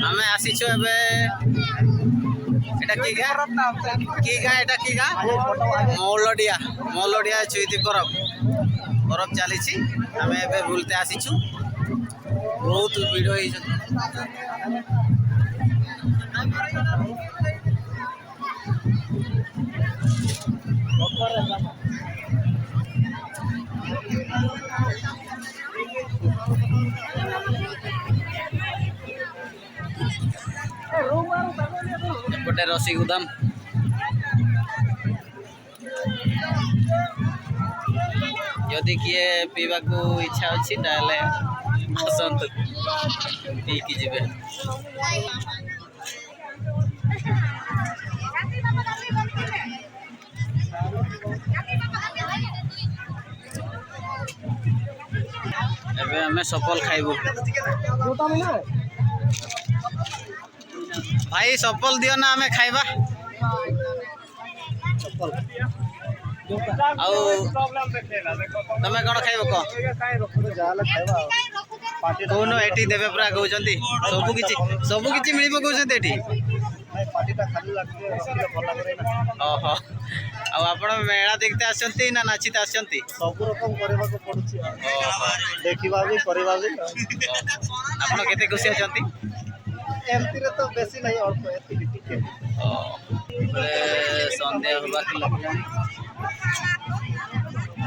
आमे आसीछु एबे एटा की गाँ एटा की गाँ मौलडिया चुईती बरफ चली आमे एबे बुलते आसीछु बहुत भीड़ होई एपटे रसीगुदाम यदि किए पीवा को इच्छा अच्छी ताले आसंतु पी की जिबे एबे हमें सफल खाइबो भाई सफल दियो ना हमें खाइबा आउ तमे कोन खाइबो को कोनो एठी देबे पूरा कहउचंती सब किछि मिलिबो कहउचंती एठी पार्टीटा खाली लागते असले भल लागे ना ओहो आ आपण मेला देखते आछंती ना नाचिते आछंती सब रकम करेबा को पड़ुची ओहो देखिबा भी करबा भी आपण केते खुशी आछंती एमती रे तो बेसी नहीं अल्प एती टिके ओ संदेह होबा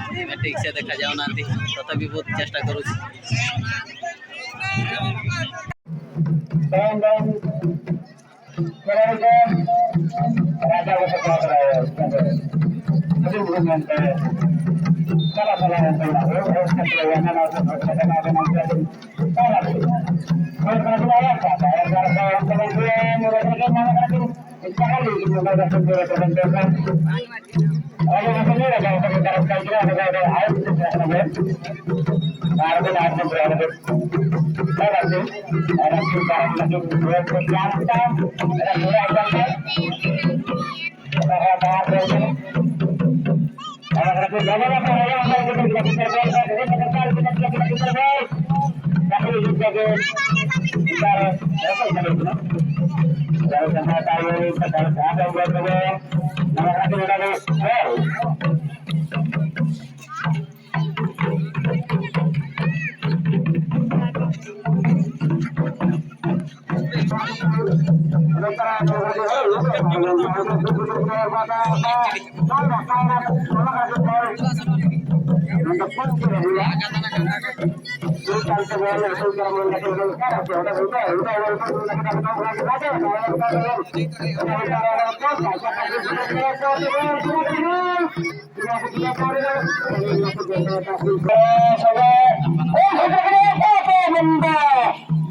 कि मैं ठीक से देखा जाओ ना तथापि बहुत चेष्टा करूँ